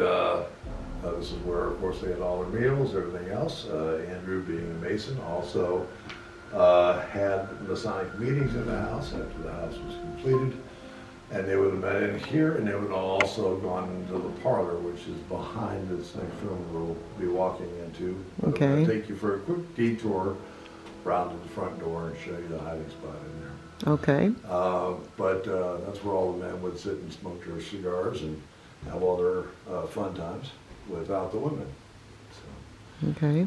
And this is where, of course, they had all their meals, everything else. Andrew, being a Mason, also had Masonic meetings in the house after the house was completed. And they would have met in here, and they would also have gone into the parlor, which is behind this next room we'll be walking into. Okay. I'm gonna take you for a quick detour around to the front door and show you the hiding spot in there. Okay. But that's where all the men would sit and smoke their cigars and have all their fun times without the women. So, Okay.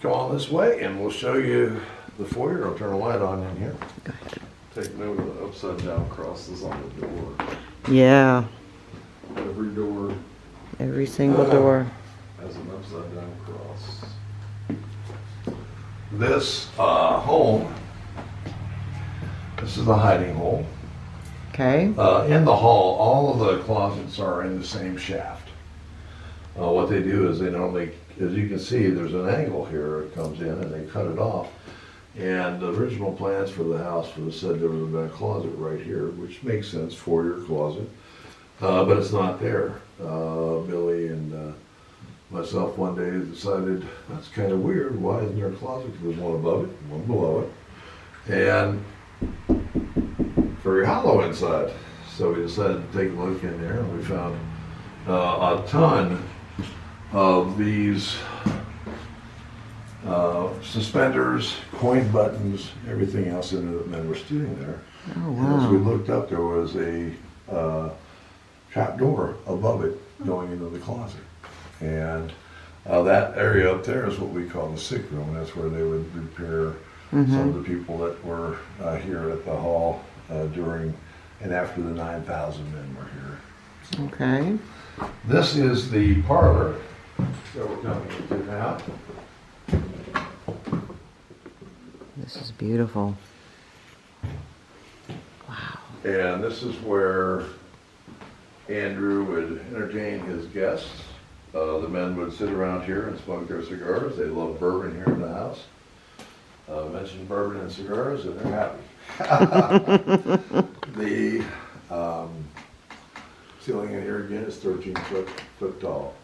come on this way, and we'll show you the foyer. I'll turn a light on in here. Go ahead. Take note of the upside down crosses on the door. Yeah. Every door Every single door. has an upside down cross. This home, this is the hiding hole. Okay. In the hall, all of the closets are in the same shaft. What they do is they normally, as you can see, there's an angle here. It comes in and they cut it off. And the original plans for the house said there was a closet right here, which makes sense, foyer closet, but it's not there. Billy and myself one day decided that's kind of weird. Why isn't there a closet? There's one above it, one below it, and very hollow inside. So we decided to take a look in there, and we found a ton of these suspenders, coin buttons, everything else in it that men were stealing there. Oh, And as we wow. looked up, there was a trap door above it going into the closet. And that area up there is what we call the sick room. That's where they would repair some of the people that were here at the hall during and after the 9,000 men were here. Okay. This is the parlor that we're coming into now. This is beautiful. Wow. And this is where Andrew would entertain his guests. The men would sit around here and smoke their cigars. They love bourbon here in the house. Mention bourbon and cigars and they're happy. The ceiling in here again is 13 foot tall.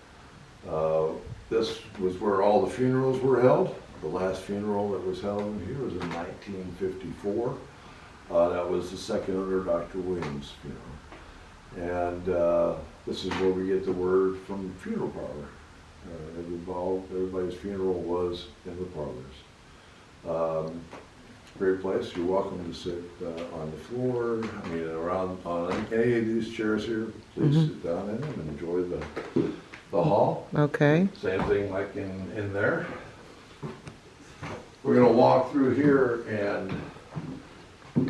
This was where all the funerals were held. The last funeral that was held in here was in 1954. That was the second under Dr. Williams' funeral. And this is where we get the word from funeral parlor. Everybody's funeral was in the parlors. Great place. You're welcome to sit on the floor. I mean, around on any of these chairs here. Please sit down in them and enjoy the hall. Okay. Same thing like in there. We're gonna walk through here and let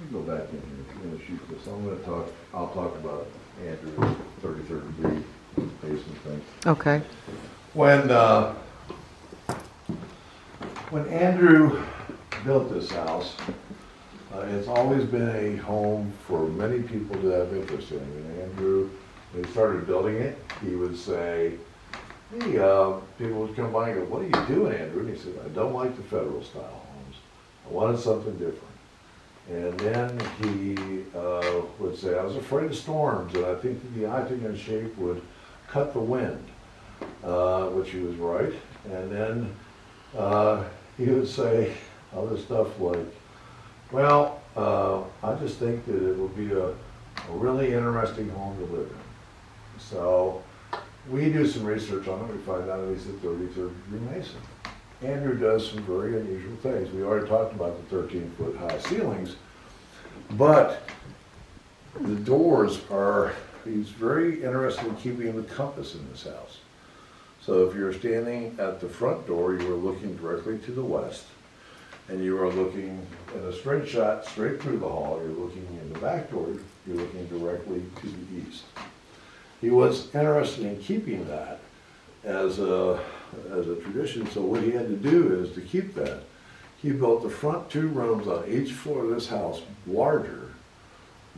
me go back in here. If you're gonna shoot this, I'll talk about Andrew's 33rd degree Mason thing. Okay. When Andrew built this house, it's always been a home for many people to have interest in. And Andrew, when he started building it, he would say, hey, people would come by and go, what are you doing, Andrew? And he said, I don't like the federal style homes. I wanted something different. And then he would say, I was afraid of storms, and I think that the Octagon shape would cut the wind, which he was right. And then he would say other stuff like, well, I just think that it will be a really interesting home to live in. So we do some research on it. We find out he's a 33rd degree Mason. Andrew does some very unusual things. We already talked about the 13-foot high ceilings, but the doors are, he's very interested in keeping the compass in this house. So if you're standing at the front door, you are looking directly to the west, and you are looking in a straight shot straight through the hall. You're looking in the back door, you're looking directly to the east. He was interested in keeping that as a tradition, so what he had to do is to keep that. He built the front two rooms on each floor of this house larger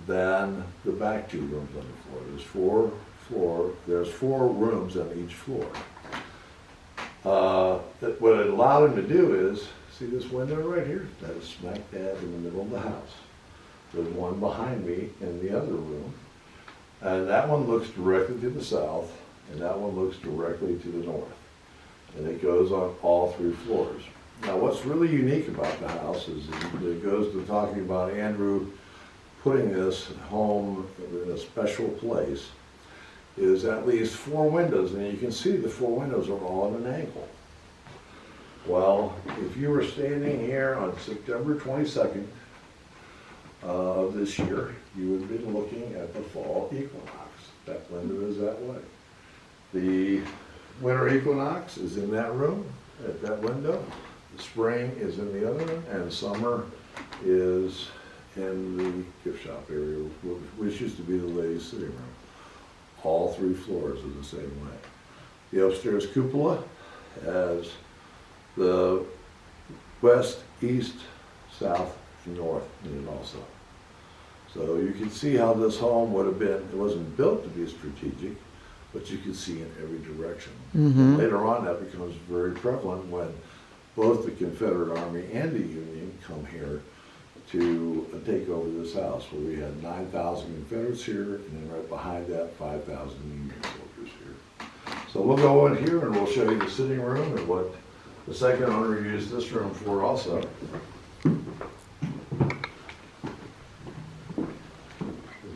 than the back two rooms on the floor. There's four rooms on each floor. What it allowed him to do is, see this window right here? That is smack dab in the middle of the house. There's one behind me in the other room, And that one looks directly to the south, and that one looks directly to the north. And it goes on all 3 floors. Now, what's really unique about the house is it goes to talking about Andrew putting this home in a special place, is at least 4 windows, and you can see the 4 windows are all at an angle. Well, if you were standing here on September 22nd of this year, you would have been looking at the fall equinox. That window is that way. The winter equinox is in that room, at that window. The spring is in the other one, and summer is in the gift shop area, which used to be the ladies' sitting room. All 3 floors are the same way. The upstairs cupola has the west, east, south, and north in it also. So you can see how this home would have been. It wasn't built to be strategic, but you can see in every direction. Mm-hmm. Later on, that becomes very prevalent when both the Confederate Army and the Union come here to take over this house, where we had 9,000 Confederates here, and then right behind that, 5,000 Union soldiers here. So we'll go in here and we'll show you the sitting room and what the second owner used this room for also. Is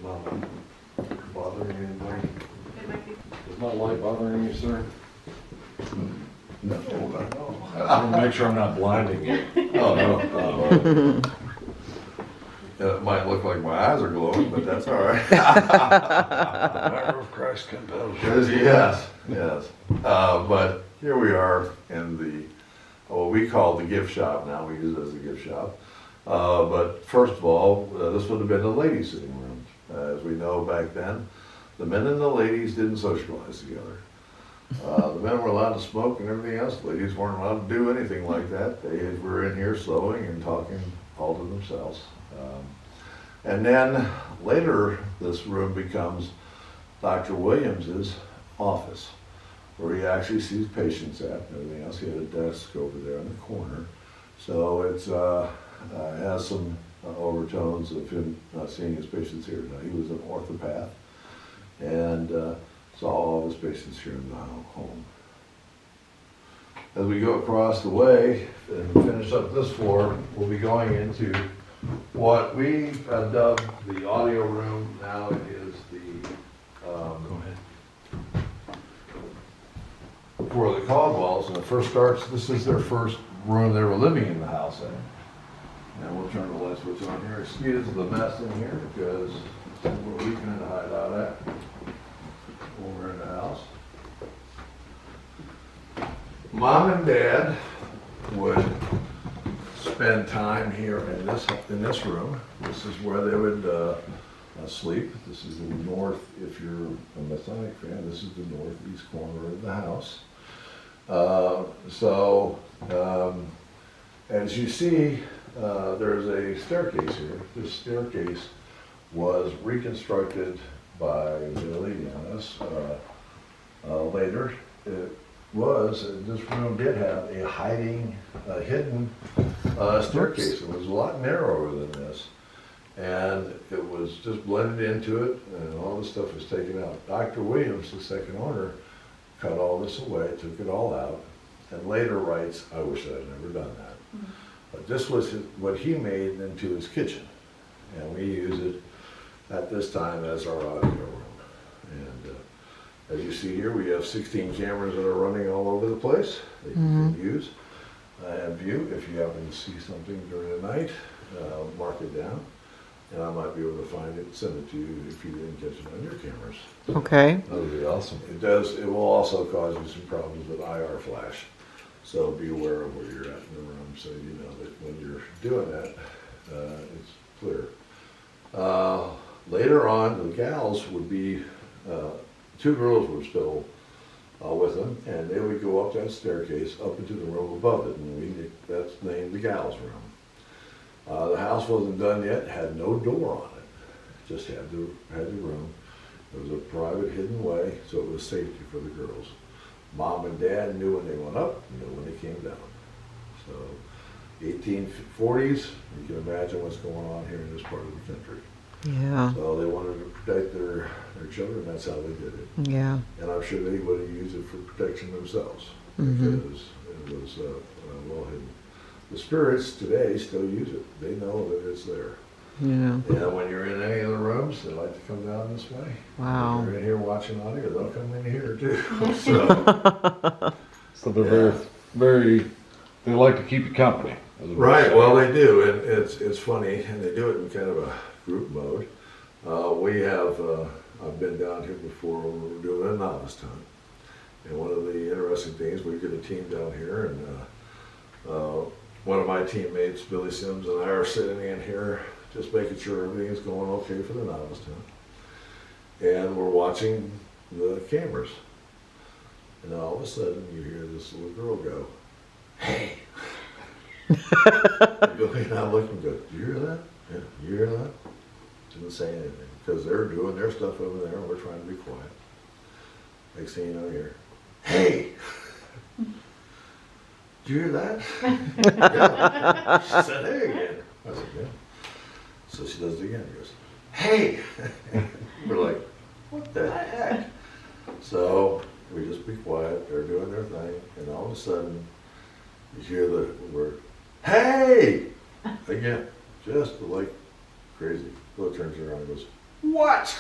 my light bothering anybody? Is my light bothering you, sir? No, no. I want to make sure I'm not blinding you. Oh, no. It might look like my eyes are glowing, but that's all right. The power of Christ compels you. Yes, yes. But here we are in the, what we call the gift shop now. We use it as a gift shop. But first of all, this would have been the ladies' sitting room. As we know back then, the men and the ladies didn't socialize together. The men were allowed to smoke and everything else. Ladies weren't allowed to do anything like that. They were in here sewing and talking all to themselves. And then later, this room becomes Dr. Williams's office, where he actually sees patients at and everything else. He had a desk over there in the corner. So it's has some overtones of him not seeing his patients here. Now, he was an orthopath and saw all of his patients here in the home. As we go across the way and finish up this floor, we'll be going into what we dubbed the audio room. Now it is the, Go ahead. for the Caldwells, and it first starts, this is their first room they were living in the house in. And we'll turn the light switch on here. Excuse the mess in here because that's where we kind of hide out at when we're in the house. Mom and Dad would spend time here in this room. This is where they would sleep. This is the north, if you're a Masonic fan, this is the northeast corner of the house. As you see, there's a staircase here. This staircase was reconstructed by the lady on us later. This room did have a hidden staircase. It was a lot narrower than this. And it was just blended into it, and all this stuff was taken out. Dr. Williams, the second owner, cut all this away, took it all out, and later writes, I wish I'd never done that. Mm-hmm. But this was what he made into his kitchen, and we use it at this time as our audio room. And as you see here, we have 16 cameras that are running all over the place that you can use and view. If you happen to see something during the night, mark it down. And I might be able to find it and send it to you if you didn't catch it on your cameras. Okay. That would be awesome. It will also cause you some problems with IR flash. So be aware of where you're at in the room so you know that when you're doing that, it's clear. Later on, the gals would be, 2 girls were still with them, and they would go up that staircase up into the room above it, and that's named the gals' room. The house wasn't done yet, had no door on it, just had the room. It was a private hidden way, so it was safety for the girls. Mom and Dad knew when they went up, knew when they came down. So 1840s, you can imagine what's going on here in this part of the country. Yeah. So they wanted to protect their children, that's how they did it. Yeah. And I'm sure they would have used it for protection themselves, Mhm. because it was well hidden. The spirits today still use it. They know that it's there. Yeah. And when you're in any of the rooms, they like to come down this way. Wow. If you're in here watching audio, they'll come in here too. So, So they're very, they like to keep you company. right, well, they do, and it's funny, and they do it in kind of a group mode. We have, I've been down here before when we were doing a novice hunt. And one of the interesting things, we get a team down here, and one of my teammates, Billy Sims, and I are sitting in here just making sure everything is going okay for the novice hunt. And we're watching the cameras. And all of a sudden, you hear this little girl go, "Hey!" And Billy and I look and go, "Do you hear that? Yeah, you hear that?" Didn't say anything, because they're doing their stuff over there, and we're trying to be quiet. Next thing you know, you hear, "Hey! Did you hear that?" Yeah. She said, "Hey," again. I said, "Yeah." So she does it again. She goes, "Hey!" We're like, "What the heck?" So we just be quiet. They're doing their thing, and all of a sudden, you hear the word, "Hey!" Again, just like crazy. Bill turns around and goes, "What?"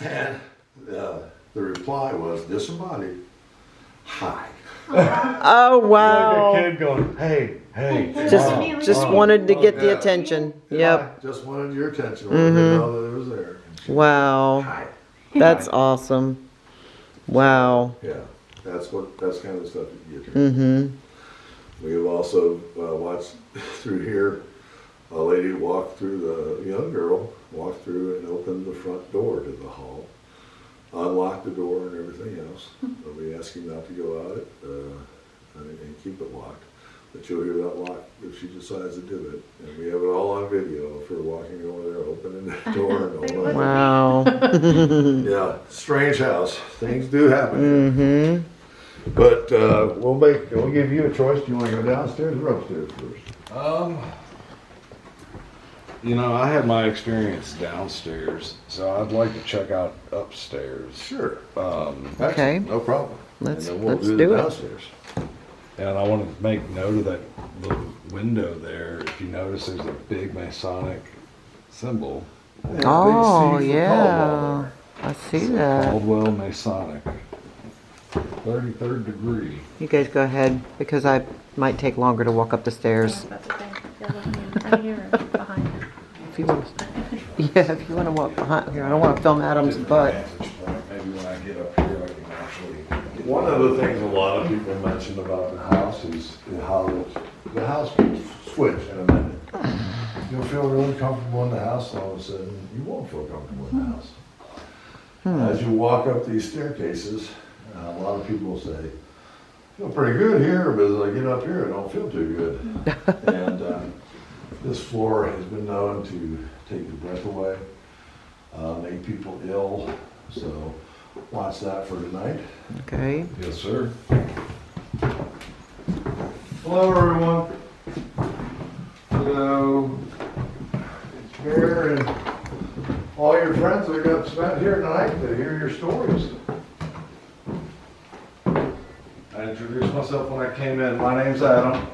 And the reply was disembodied, "Hi." Oh, wow. Like a kid going, hey, hey. Just wanted to get the Yeah. attention. Yeah, Yep. just wanted your attention. Wanted to know that it was there. And she- Wow. Hi. That's awesome. Wow. Yeah, that's kind of the stuff you get here. Mm-hmm. We have also watched through here, a lady walked through, the young girl walked through and opened the front door to the hall, unlocked the door and everything else. But we ask you not to go out and keep it locked. But you'll hear that lock if she decides to do it. And we have it all on video of her walking over there, opening the door and all that. Wow. Yeah, strange house. Things do happen here. Mm-hmm. But we'll give you a choice. Do you want to go downstairs or upstairs first? You know, I had my experience downstairs, so I'd like to check out upstairs. Sure. Okay. No problem. Let's- and then we'll let's do do the it. downstairs. And I want to make note of that little window there. If you notice, there's a big Masonic symbol. Yeah, Oh, big C for yeah. Caldwell I see that. Caldwell Masonic. 33rd degree. You guys go ahead, because I might take longer to walk up the stairs. That's okay. You're looking in front of you or behind you? If you want, yeah, if you want to walk behind here, I don't want to film Adam's butt. Maybe when I get up here, I can actually. One of the things a lot of people mention about the house is how the house can switch in a minute. You'll feel really comfortable in the house, and all of a sudden, you won't feel comfortable in the house. As you walk up these staircases, a lot of people say, "I feel pretty good here, but as I get up here, I don't feel too good." And this floor has been known to take the breath away, make people ill, so watch that for tonight. Okay. Yes, sir. Hello, everyone. So, it's Bear and all your friends that got spent here tonight to hear your stories. I introduced myself when I came in. My name's Adam.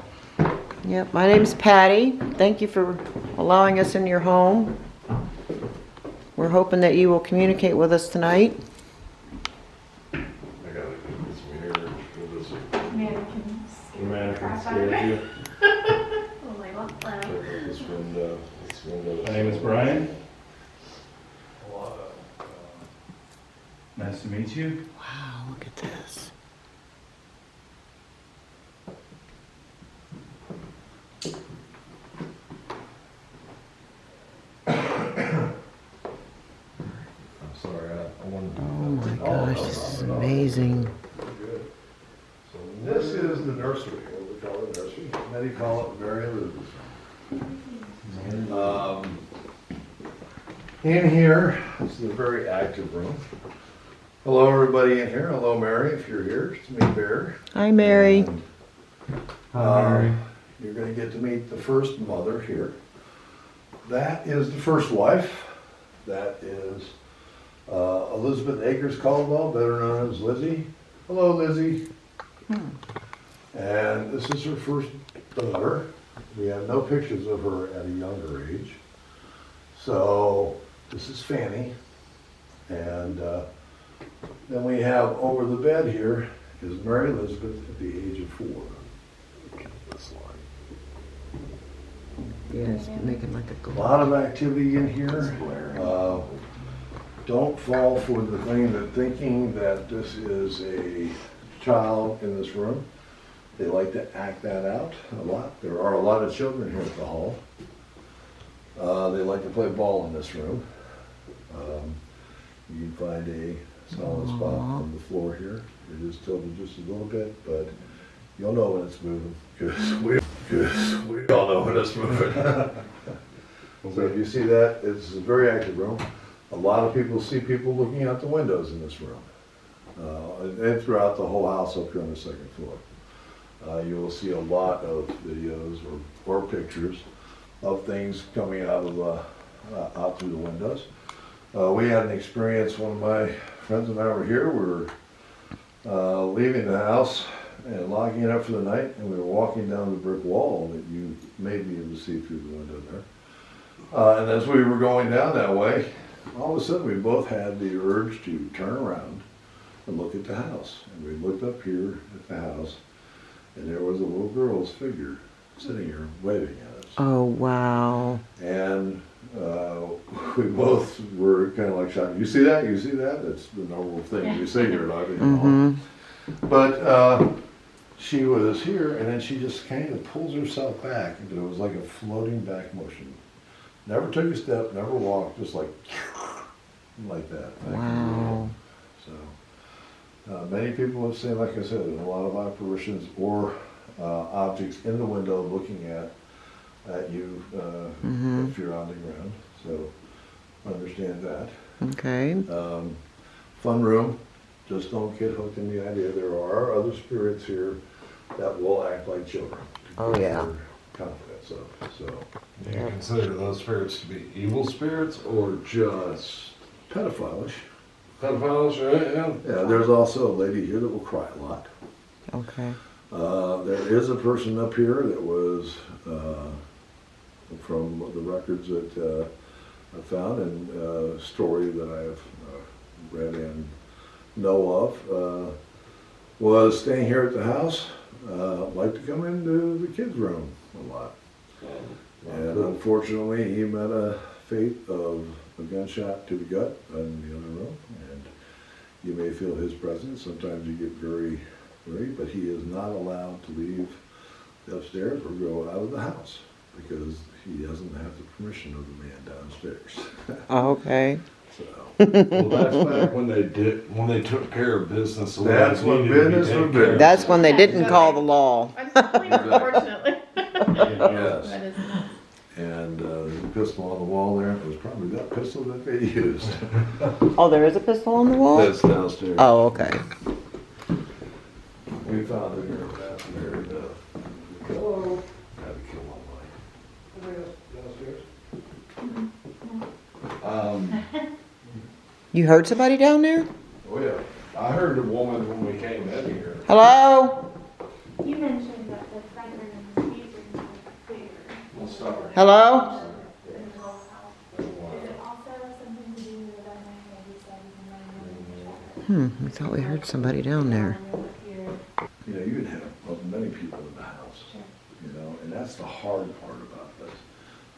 Yep, my name's Patty. Thank you for allowing us in your home. We're hoping that you will communicate with us tonight. I gotta get this mirror. This Mannequins. mannequin scared you. This window. My name is Brian. Nice to meet you. Wow, look at this. I'm sorry, I wanted to. Oh my gosh, this is amazing. Good. So this is the nursery, what we call the nursery. Many call it Mary Elizabeth. In here, this is a very active room. Hello, everybody in here. Hello, Mary, if you're here. It's me, Bear. Hi, Mary. And, Hi, Mary. You're going to get to meet the first mother here. that is the first wife. That is Elizabeth Akers Caldwell, better known as Lizzie. Hello, Lizzie. And this is her first daughter. We have no pictures of her at a younger age. So this is Fanny. And then we have over the bed here is Mary Elizabeth at the age of 4. Yeah, it's making like a A glow. lot of activity in here. Don't fall for the thing that thinking that this is a child in this room. They like to act that out a lot. There are a lot of children here at the hall. They like to play ball in this room. You can find a solid spot on the floor here. It is tilted just a little bit, but you'll know when it's moving because we all know when it's moving. So if you see that, it's a very active room. A lot of people see people looking out the windows in this room. And throughout the whole house up here on the second floor. You will see a lot of videos or pictures of things coming out through the windows. We had an experience, one of my friends and I were here, we were leaving the house and locking it up for the night, and we were walking down the brick wall that you may be able to see through the window there. And as we were going down that way, all of a sudden we both had the urge to turn around and look at the house. And we looked up here at the house, and there was a little girl's figure sitting here waving at us. Oh, wow. And we both were kind of like shocked. You see that? You see that? That's the normal thing you see here, like, you know. But she was here, and then she just kind of pulls herself back, and it was like a floating back motion. Never took a step, never walked, just like that. Wow. So many people have seen, like I said, a lot of apparitions or objects in the window looking at you if you're on the ground. So understand that. Okay. Fun room. Just don't get hooked in the idea. There are other spirits here that will act like children. Oh, yeah. Confidence of. So Do you consider those spirits to be evil spirits or just pedophilish. pedophiles, right? Yeah. Yeah, there's also a lady here that will cry a lot. Okay. There is a person up here that was, from the records that I found and a story that I've read and know of, was staying here at the house, liked to come into the kids' room a lot. And unfortunately, he met a fate of a gunshot to the gut in the other room, and you may feel his presence. Sometimes you get very worried, but he is not allowed to leave upstairs or go out of the house because he doesn't have the permission of the man downstairs. Okay. So Well, that's back when they took care of business. the way That's it when needed to be business taken was care of. business. That's when they didn't call the law. Unfortunately. yes. That is nuts. And there's a pistol on the wall there. It was probably that pistol that they used. Oh, there is a pistol on the wall? That's downstairs. Oh, okay. We found it here downstairs. Hello. Had to kill one downstairs. You heard somebody down there? Oh yeah, I heard the woman when we came in here. Hello? You mentioned that the front room and the suite room was bigger. We'll start. Hello? than the whole house. Is it also something to do with that night that you said you We thought we heard somebody down there. You know, you can have many people in the house, you know, and that's the hard part about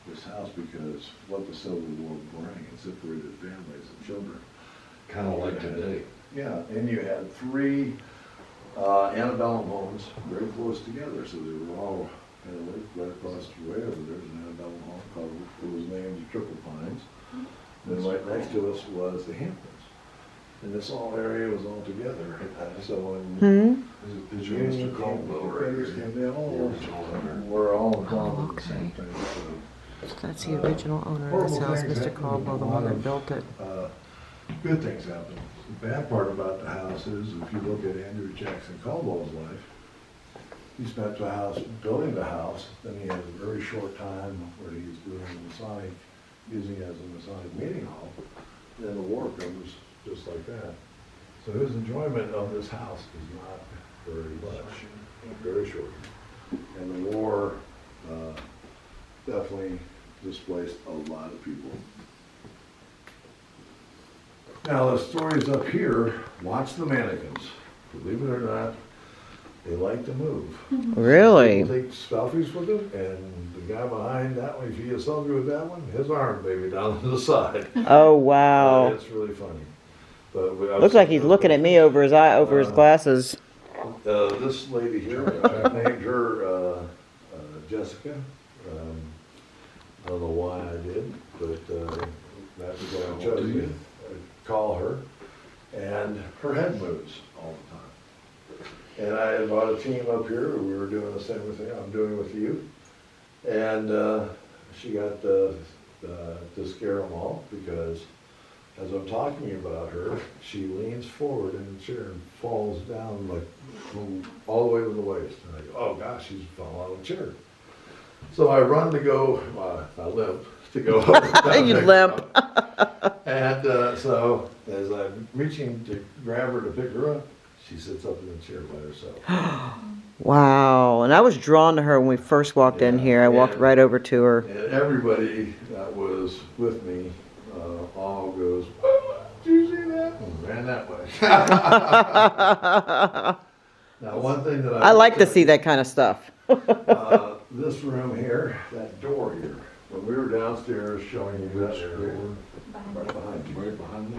this house because what the Civil War brought, it separated families and children. Kind of like today. Yeah, and you had 3 antebellum homes very close together, so they were all kind of right across the way over there's an antebellum home called, it was named the Triple Pines. Then right next to us was the Hamptons. And this whole area was all together. So when Is your Mr. Caldwell right here? they all were all involved in the same okay. thing. So that's the original owner of this Horrible house, things Mr. happen. Caldwell, the one that built it. Good things happen. The bad part about the house is if you look at Andrew Jackson Caldwell's life, he spent the house, building the house, then he had a very short time where he was doing the Masonic, using it as a Masonic meeting hall. Then the war comes just like that. So his enjoyment of this house is not very much, very short. And the war definitely displaced a lot of people. Now the stories up here, watch the mannequins. Believe it or not, they like to move. Really? People take selfies with them, and the guy behind that one, if you get a selfie with that one, his arm maybe down to the side. Oh, wow. It's really funny. But Looks like he's looking at me over his eye, over his glasses. This lady here, I named her Jessica. I don't know why I did, but that's what I chose to call her. And her head moves all the time. And I had brought a team up here, we were doing the same thing I'm doing with you. And she got to scare them all, because as I'm talking about her, she leans forward in the chair and falls down like all the way to the waist. And I go, oh gosh, she's fallen out of the chair. So I run to go, I limp to go over. You limp. And so as I'm reaching to grab her to pick her up, she sits up in the chair by herself. Wow. And I was drawn to her when we first walked in here. I walked right over to her. And everybody that was with me all goes, oh, did you see that? And ran that way. Now, one thing that I like to see that kind of stuff. this room here, that door here, when we were downstairs showing you that door, right behind you. Right behind me.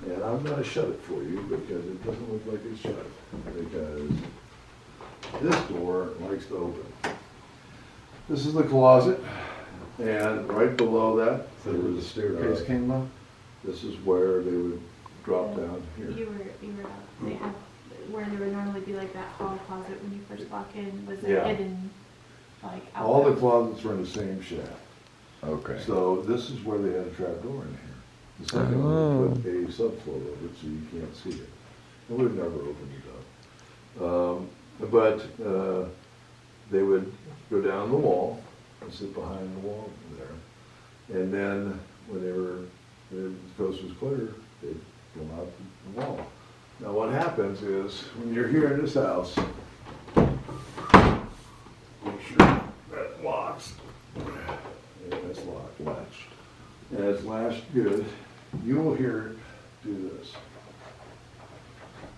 And I'm gonna shut it for you because it doesn't look like it's shut, because this door likes to open. This is the closet, and right below that, there was a staircase came up. This is where they would drop down here. You were, they have, where there would normally be like that hall closet when you first walk in, was it Yeah. hidden, like out All the there? closets are in the same shaft. Okay. So this is where they had a trap door in here. The second one, we put a subfloor over it so you can't see it. And we've never opened it up. But they would go down the wall and sit behind the wall there. And then when the coast was clear, they'd come out the wall. Now what happens is, when you're here in this house, make sure that locks. Yeah, that's locked, latched. And it's latched good. You will hear it do this.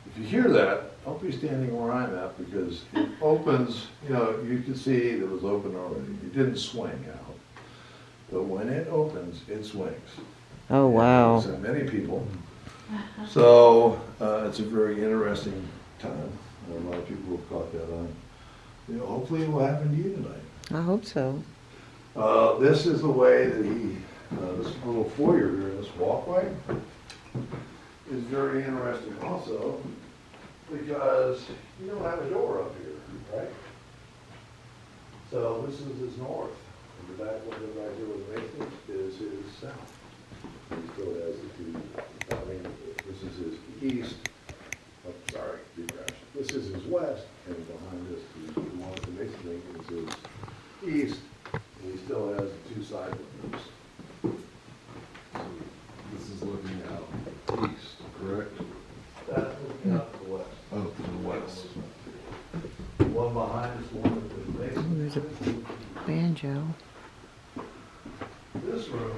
If you hear that, don't be standing where I'm at, because it opens, you can see it was open already. It didn't swing out. But when it opens, it swings. Oh, wow. So many people. So it's a very interesting time. A lot of people have caught that on. Hopefully it will happen to you tonight. I hope so. This is the way that this little foyer here, this walkway, is very interesting also, because you don't have a door up here, right? So this is his north, and the back window back here with the basement is his south. He still has the two, this is his east, this is his west, and behind this, the one with the masonry is his east, and he still has the two side windows. This is looking out east, correct? That's looking out to the west. Oh, to the west. The one behind is the one with the Oh, there's a basement. banjo. This room,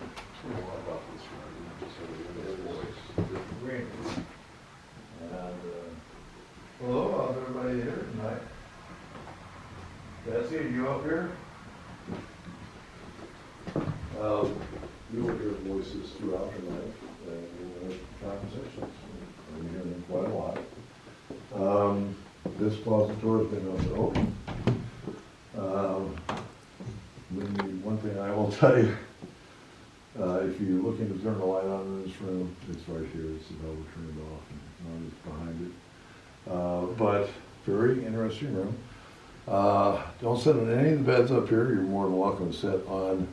I don't know about this room, just so we know the voice. is green. And, hello, how's everybody here tonight? Betsy, are you up here? You will hear voices throughout the night, and conversations. We hear them quite a lot. This closet door has been open. One thing I will tell you, if you're looking to turn the light on in this room, it's right here. It's the bell, turn it off, and it's behind it. But very interesting room. Don't sit on any of the beds up here. You're more than welcome to sit on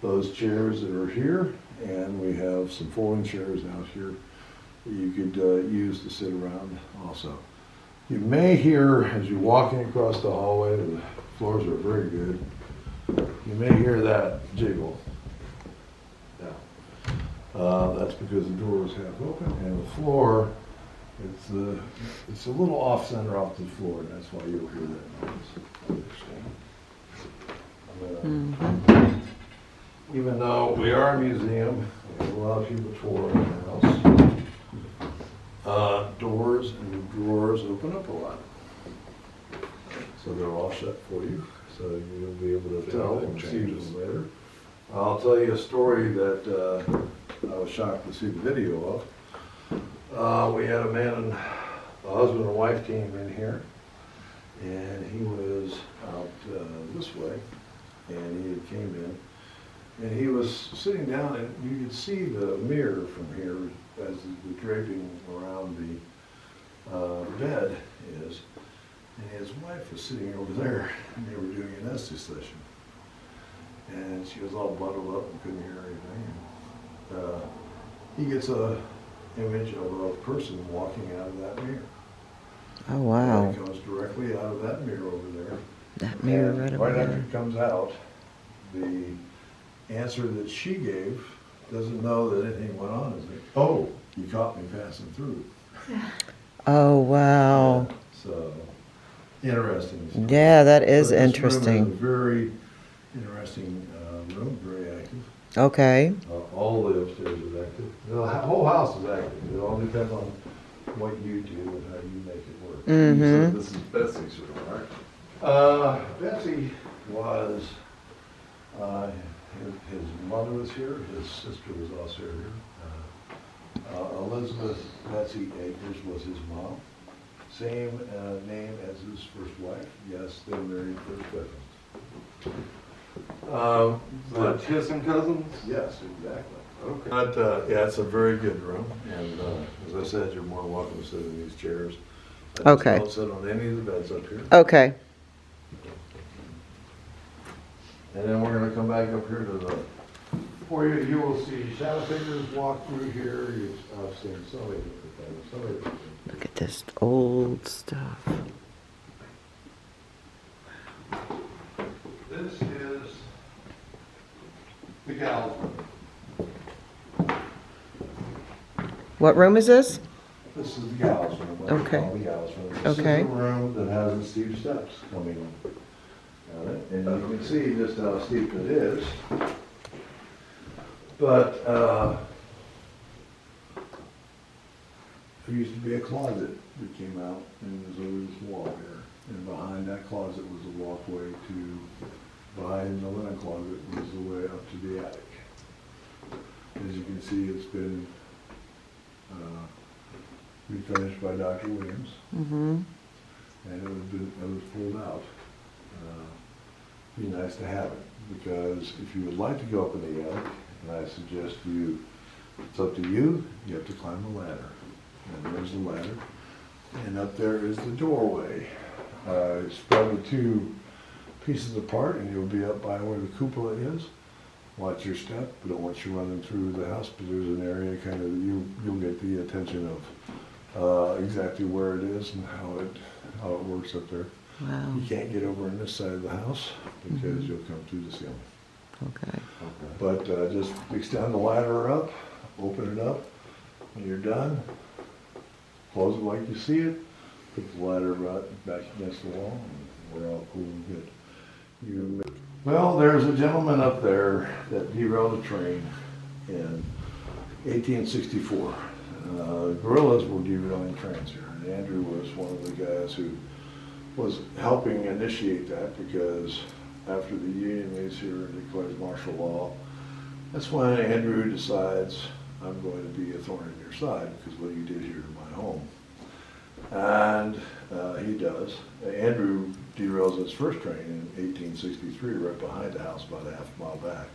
those chairs that are here, and we have some folding chairs out here that you could use to sit around also. You may hear, as you're walking across the hallway, the floors are very good, you may hear that jiggle. That's because the door is half open, and the floor, it's a little off center off the floor, and that's why you'll hear that noise. Even though we are a museum, we allow people to tour the house. Doors and drawers open up a lot. So they're all shut for you, so you'll be able to tell and see them later. I'll tell you a story that I was shocked to see the video of. We had a husband and wife came in here, and he was out this way, and he had came in, and he was sitting down, and you could see the mirror from here as the draping around the bed is, and his wife was sitting over there, and they were doing an estes session. And she was all bundled up and couldn't hear anything. And, he gets a image of a person walking out of that mirror. Oh, wow. And it comes directly out of that mirror over there. That mirror And right over after there. it comes out, the answer that she gave doesn't know that anything went on. It's like, oh, you caught me passing through. Oh, wow. So, interesting. story. Yeah, that is But this room is interesting. a very interesting room, very active. Okay. All the upstairs is active. The whole house is active. It all depends on what you do and how you make it work. Mm-hmm. This is Betsy's room, right? Betsy was, his mother was here, his sister was also here. Elizabeth Betsy Akers was his mom. Same name as his first wife. Yes, they married first cousins. Like kissing cousins? Yes, exactly. Okay. But, yeah, it's a very good room, and, as I said, you're more than welcome to sit in these chairs. I just Okay. don't sit on any of the beds up here. Okay. And then we're gonna come back up here to the foyer. You will see shadow figures walk through here. I've seen so many different things, so many different things. Look at this old stuff. This is the gal's room. What room is this? This is the gal's room. what we Okay. call the gal's room. Okay. This is the room that has the steep steps coming in. Got it? And you can see just how steep it is. But, there used to be a closet that came out, and there's over this wall here. And behind that closet was a walkway to, behind the linen closet was the way up to the attic. As you can see, it's been refinished by Dr. Williams, Mm-hmm. and it was pulled out. Be nice to have it, because if you would like to go up in the attic, and I suggest it's up to you, you have to climb the ladder. And there's the ladder, and up there is the doorway. Spread the two pieces apart, and you'll be up by where the cupola is. Watch your step, but don't want you running through the house, but there's an area kind of, you'll get the attention of exactly where it is and how it works up there. Wow. You can't get over on this side of the house because you'll come through the ceiling. Okay. But just extend the ladder up, open it up. When you're done, close it like you see it, put the ladder right back against the wall, and we're all cool and good. Well, there's a gentleman up there that derailed a train in 1864. Guerrillas were derailing trains here, and Andrew was one of the guys who was helping initiate that, because after the Union leaves here and declares martial law, that's when Andrew decides, I'm going to be a thorn in your side because what you did here to my home. And he does. Andrew derails his first train in 1863 right behind the house about a half a mile back.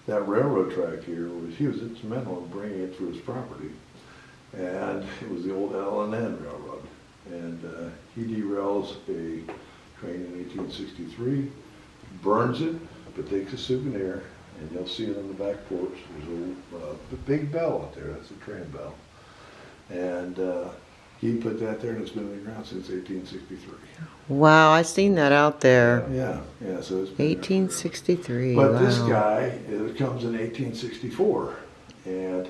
That railroad track here was, he was instrumental in bringing it through his property. And it was the old L&N Railroad. And he derails a train in 1863, burns it, but takes a souvenir, and you'll see it on the back porch. There's a big bell out there, that's a train bell. And He put that there and it's been in the ground since 1863. Wow, I seen that out there. Yeah, so it's been there forever. 1863, But wow. this guy, it comes in 1864, and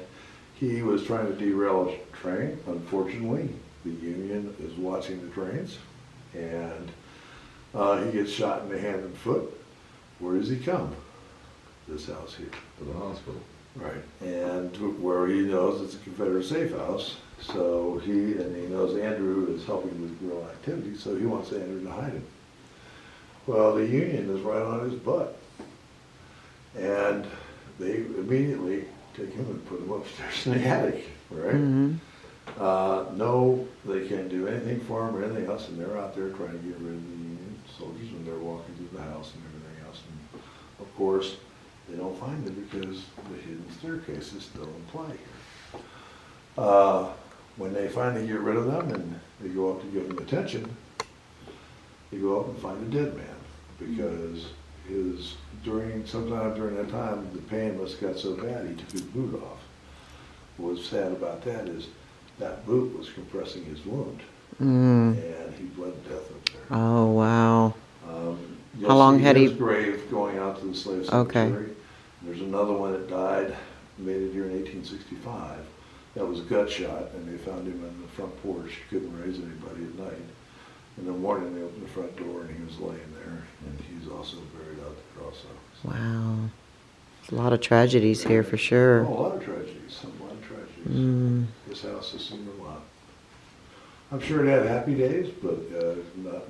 he was trying to derail a train. Unfortunately, the Union is watching the trains, and he gets shot in the hand and foot. Where does he come? This house here. To the hospital. Right. And where he knows it's a Confederate safe house, so he knows Andrew is helping with guerrilla activity, so he wants Andrew to hide him. Well, the Union is right on his butt. And they immediately take him and put him upstairs in the attic, right? Mm-hmm. No, they can't do anything for him or anything else, and they're out there trying to get rid of the Union soldiers, and they're walking through the house and everything else. And of course, they don't find them because the hidden staircase is still in play here. When they finally get rid of them and they go up to give them attention, they go up and find a dead man because sometime during that time, the pain must have got so bad he took his boot off. What's sad about that is that boot was compressing his wound, and he bled to death up there. Oh, wow. You'll How long see had his he- grave going out to the slave Okay. cemetery. There's another one that died, made it here in 1865. That was a gut shot, and they found him on the front porch. He couldn't raise anybody at night. In the morning, they opened the front door, and he was laying there, and he's also buried out there also. Wow. There's a lot of tragedies here for sure. Oh, a lot of tragedies, This house has seen a lot. I'm sure it had happy days, but not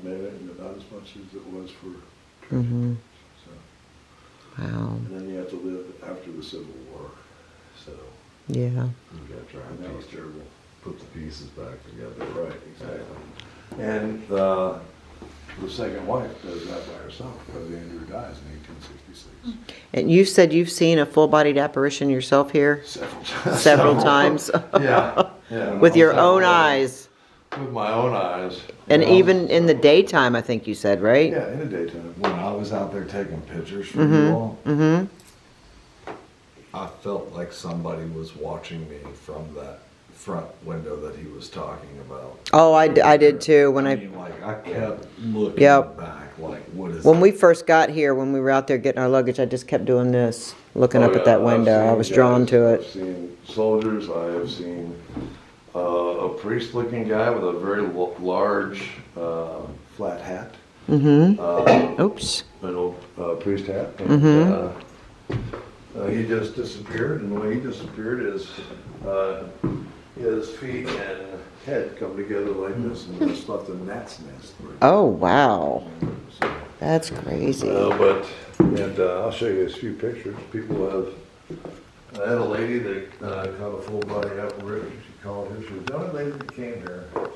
as much as it was for tragedy. Mm-hmm. So, Wow. and then you have to live after the Civil War. So, Yeah. You gotta try and that was and terrible. put the pieces back together. Right, exactly. And the second wife does that by herself because Andrew dies in 1866. And you said you've seen a full-bodied apparition yourself here? Several times. Several times? Yeah. With your Several own times. eyes? With my own eyes. And Yeah. even in the daytime, I think you said, right? Yeah, in the daytime. When I was out there taking pictures for you all, Mm-hmm. I felt like somebody was watching me from that front window that he was talking about. Oh, I did too. When I I mean, like, I kept looking Yep. back, like, what is when that? we first got here, when we were out there getting our luggage, I just kept doing this, looking up Oh, at that yeah, window. I I've was seen drawn guys, to I've it. seen soldiers, I have seen a priest-looking guy with a very large flat hat. Mm-hmm. Oops. An old priest hat. And, Mm-hmm. he just disappeared, and the way he disappeared is his feet and head come together like this, and just left a gnat's nest. Oh, wow. So, That's crazy. I'll show you a few pictures. People have. I had a lady that caught a full body apparition. She called her. She was the only lady that came here. She says,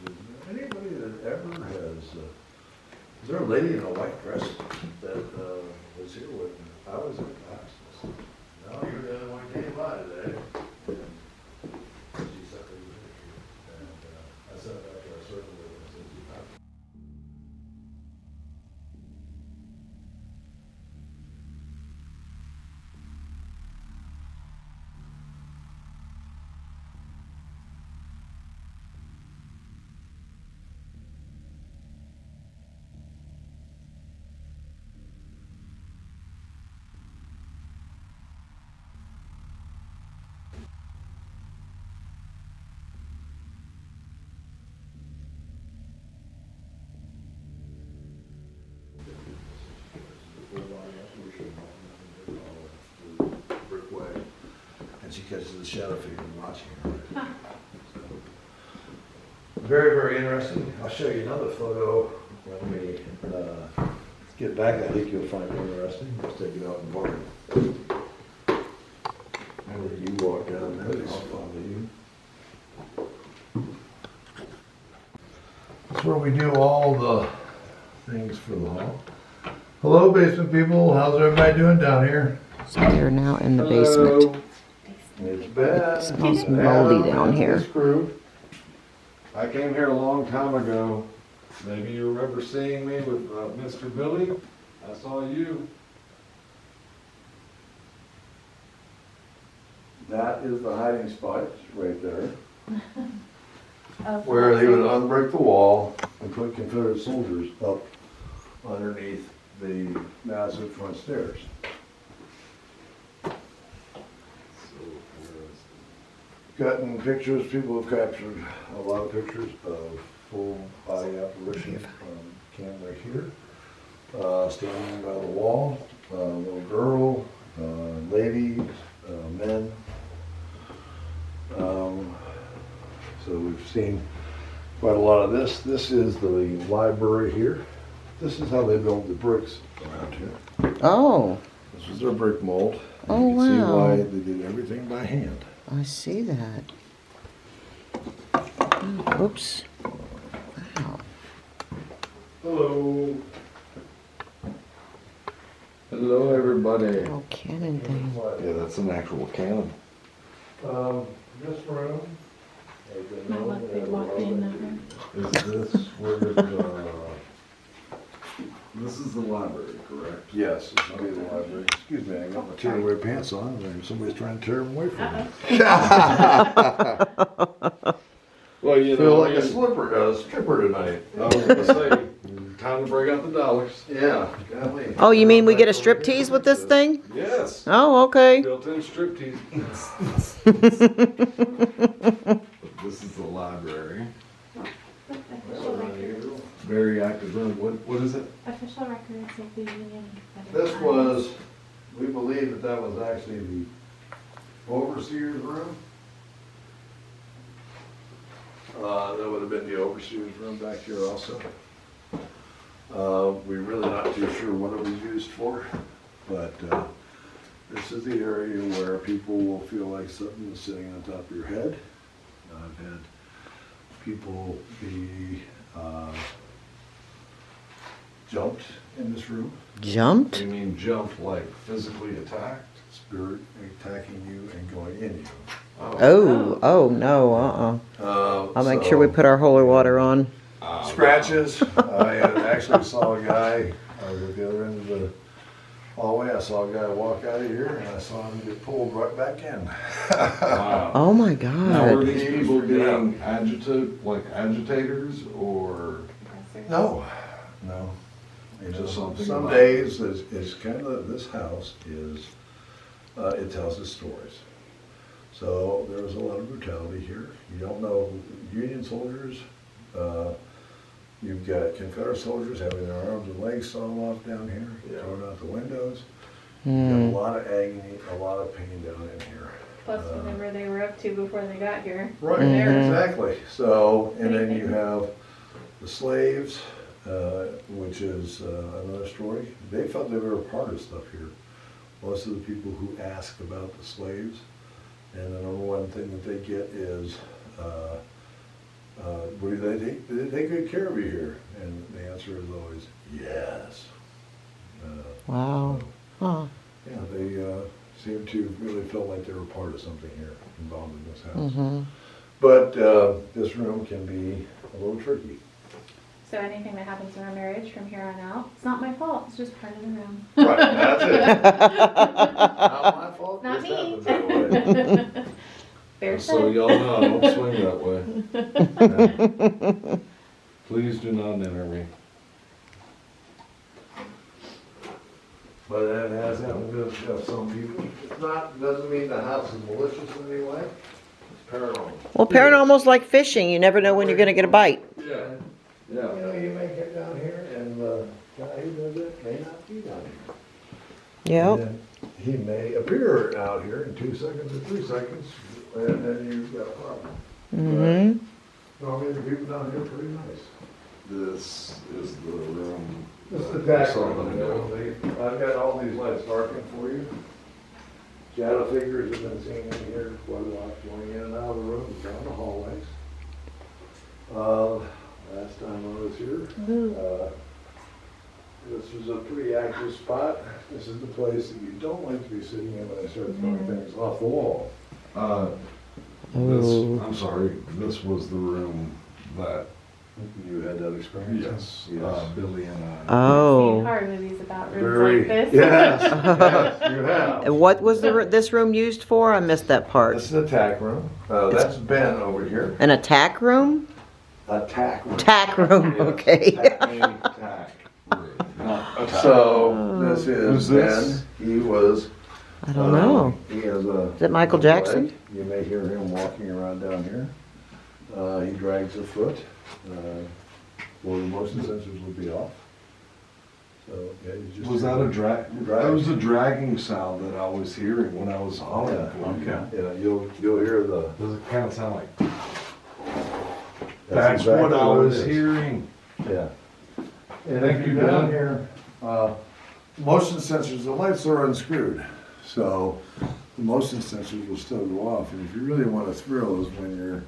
"Is there anybody that ever has? Is there a lady in a white dress that was here when I was in class?" I said, "No, you're the only one who came by today." And she sent me the picture, and I sent it back to our circle with her and said, "You have brick way, and she catches the shadow figure watching her. Very, very interesting. I'll show you another photo when we get back. I think you'll find it interesting. Let's take it out in the barn. And then you walk down there, I'll follow you. That's where we do all the things for the hall. Hello, basement people. How's everybody doing down here? So they're now in the basement. It's bad. It smells moldy down here. This crew. I came here a long time ago. Maybe you remember seeing me with Mr. Billy. I saw you. That is the hiding spot right there. where they would unbreak the wall and put Confederate soldiers up underneath the massive front stairs. Gotten pictures, people have captured a lot of pictures of full body apparition camera here. Standing by the wall, little girl, ladies, men. So we've seen quite a lot of this. This is the library here. This is how they built the bricks around here. Oh, This was their brick mold. Oh, You can see wow. why they did everything by hand. I see that. Oops. Wow. Hello. Hello, everybody. Little cannon thing. Yeah, that's an actual cannon. This room. Not like they walked in over. Is this where this is the library, correct? Yes, this would be the library. Excuse me, I got my tearaway pants on, and somebody's trying to tear them away from me. Well, you Feel like a stripper tonight. I was gonna say, time to break out the dollars. Yeah, golly. Oh, you mean we get a strip tease with this thing? Yes. Oh, okay. Built-in striptease. This is the library. Official records. Very active room. What is it? Official records of the Union. This was, we believe that was actually the overseer's room. That would have been the overseer's room back here also. We're really not too sure what it was used for, but this is the area where people will feel like something is sitting on top of your head. I've had people be jumped in this room. Jumped? You mean jumped like physically attacked? Spirit attacking you and going in you. Oh, no, I'll make sure we put our holy water on. Scratches. I actually saw a guy, I was at the other end of the hallway, I saw a guy walk out of here and I saw him get pulled right back in. Wow. Oh my Now, were God. these people being agitators, or? No, no. You know, Just something some about- days it's kind of, this house is, it tells us stories. So there was a lot of brutality here. You don't know, Union soldiers, you've got Confederate soldiers having their arms and legs sawn off down here, thrown out the windows. You've got a lot of agony, a lot of pain down in here. Plus whatever they were up to before they got here. Right, exactly. So, and then you have the slaves, which is another story. They felt they were a part of stuff here. Most of the people who ask about the slaves, and the number one thing that they get is, what do they think? Did they take good care of you here? And the answer is always, yes. Wow. Huh. Yeah, they seem to really feel like they were part of something here, involved in this house. Mm-hmm. But this room can be a little tricky. So anything that happens in our marriage from here on out, it's not my fault. It's just part of the room. Right, that's it. Not my fault. Not this me. happens that way. Fair Just so said. y'all know, I don't swing that way. Please do not enter me. But that has happened to some people. It's not, doesn't mean the house is malicious in any way. It's paranormal. Well, paranormal's like fishing. You never know when you're going to get a bite. Yeah. You know, you may get down here and the guy who does it may not be down here. Yep. And then he may appear out here in 2 seconds or 3 seconds, and then you've got a problem. Mm-hmm. Normally the people down here are pretty nice. This is the room. This is the that Tack I saw room. them do. I've got all these lights darkened for you. Shadow figures have been seen in here quite a lot, going in and out of the room, down the hallways. Last time I was here, this was a pretty active spot. This is the place that you don't like to be sitting in when they start throwing things off the wall. This, I'm sorry, this was the room that You had that experience? Yes, Billy and Seen Oh. horror movies about rooms Very, like this. yes, yes, you have. And what was this room used for? I missed that part. This is a tack room. That's Ben over here. An attack room? A tack room. Tack room, Yes, okay. tack room. So, this is Who's this? Ben. He was. I don't know. He has a. Is it Michael Jackson? leg. You may hear him walking around down here. He drags a foot. Well, the motion sensors will be off. So, yeah, you just. Was that a drag? Drag. That was a dragging sound that I was hearing when I was hauling for you. Yeah, you'll hear the. Does it kind of sound like? That's That's exactly what I what it was is. hearing. Yeah. And Thank if you, you're down Ben. here, motion sensors, the lights are unscrewed. So the motion sensors will still go off. And if you really want a thrill is when you're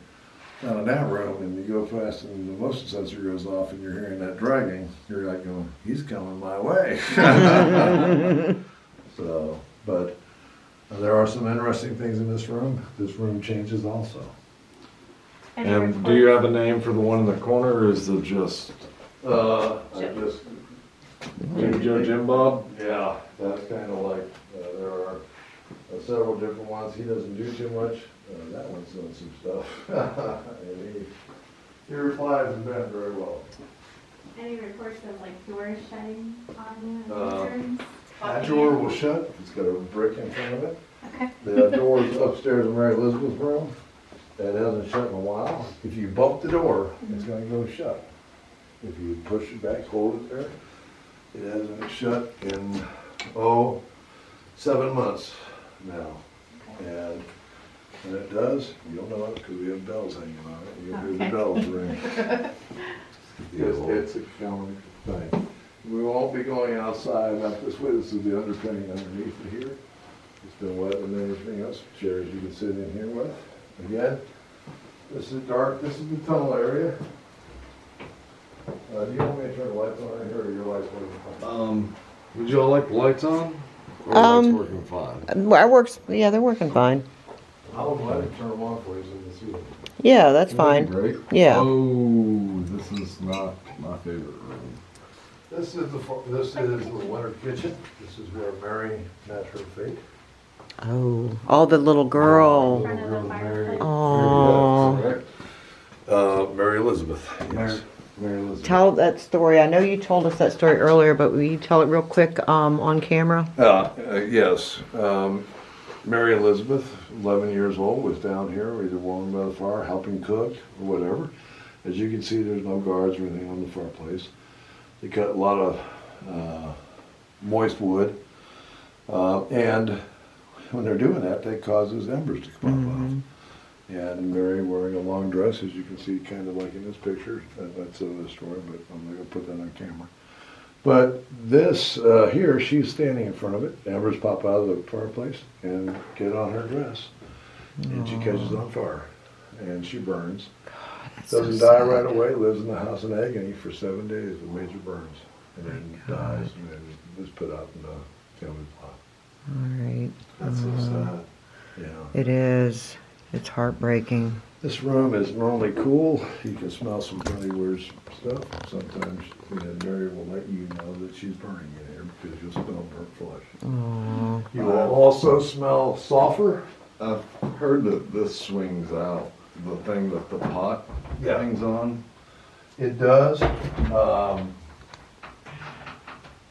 down in that room and you go past and the motion sensor goes off and you're hearing that dragging, you're like going, he's coming my way. So, but there are some interesting things in this room. This room changes also. Any And do you reports? have a name for the one in the corner, or is it just I just, Jim Joe Jim Bob? yeah, that's kind of like, there are several different ones. He doesn't do too much. That one's doing some stuff. And he replies and Ben very well. Any reports of like doors shutting on you Uh, in these rooms? That door will shut. It's got a brick in front of it. Okay. The door's upstairs in Mary Elizabeth's room. That hasn't shut in a while. If you bump the door, it's gonna go shut. If you push it back, hold it there, it hasn't shut in, 7 months now. And when it does, you'll know it because we have bells hanging on it. You'll hear the Okay. bells ring. It's a common thing. We won't be going outside up this way. This is the underpinning underneath it here. It's been wet and everything else. Chairs you can sit in here with. Again, this is dark. This is the tunnel area. Do you want me to turn the lights on in here or your lights working fine? Would y'all like the lights on? Or the lights working fine? I works, yeah, they're working fine. I'll go ahead and turn them on for you so you can see them. Yeah, that's fine. Great. Yeah. Oh, this is not my favorite room. This is the winter kitchen. This is where Mary met her fate. Oh, the little girl. In front of the fireplace. Oh. Correct? Mary Elizabeth. Yes. Mary Elizabeth. Tell that story. I know you told us that story earlier, but will you tell it real quick on camera? Yes. Mary Elizabeth, 11 years old, was down here, either warming by the fire, helping cook, or whatever. As you can see, there's no guards or anything on the fireplace. They cut a lot of moist wood, and when they're doing that, that causes embers to come up. And Mary wearing a long dress, as you can see, kind of like in this picture. That's another story, but I'm not going to put that on camera. But this here, she's standing in front of it. Embers pop out of the fireplace and get on her dress, and she catches on fire, and she burns. Doesn't die right away. Lives in the house in agony for 7 days with major burns, and then dies, and then is put out in the family plot. All right. That's so sad. Yeah. It is. It's heartbreaking. This room is normally cool. You can smell some pretty weird stuff. Sometimes Mary will let you know that she's burning in here because you'll smell burnt flesh. Oh. You will also smell sulfur. I've heard that this swings out, the thing that the pot Yeah. hangs on. It does.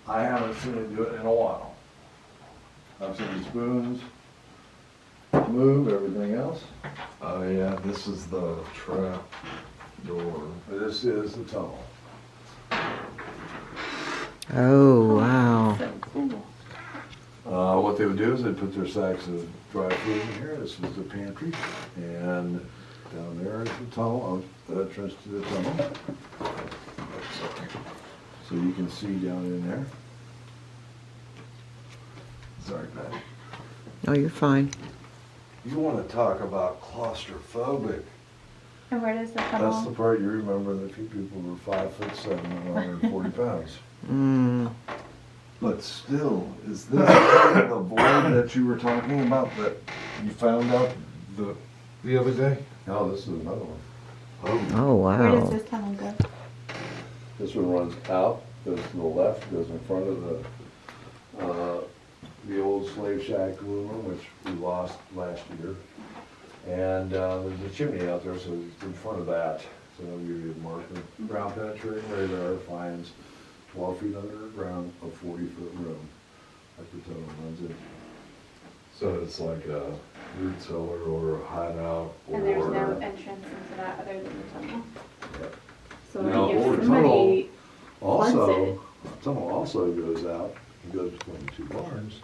I haven't seen it do it in a while. I've seen spoons move, everything else. Oh yeah, this is the trap door. This is the tunnel. Oh, wow. So cool. What they would do is they'd put their sacks of dry food in here. This is the pantry. And down there is the tunnel, the entrance to the tunnel. So you can see down in there. Sorry, Patty. Oh, you're fine. You want to talk about claustrophobic? And where does the That's tunnel? the part you remember that few people were 5'7" and 140 pounds. Mm. But still, is this the void that you were talking about that you found out the other day? No, this is another one. Oh, Where does wow. this tunnel go? This one runs out, goes to the left, goes in front of the old slave shack room, which we lost last year. And there's a chimney out there, so it's in front of that. So I'll give you a marker. Ground penetrating radar finds 12 feet underground, a 40-foot room that the tunnel runs into. So it's like a root cellar or a hideout or. And there's no entrance into that other than the tunnel. Yep. So Now, like or if somebody Also, floods tunnel also goes out, it goes between two barns,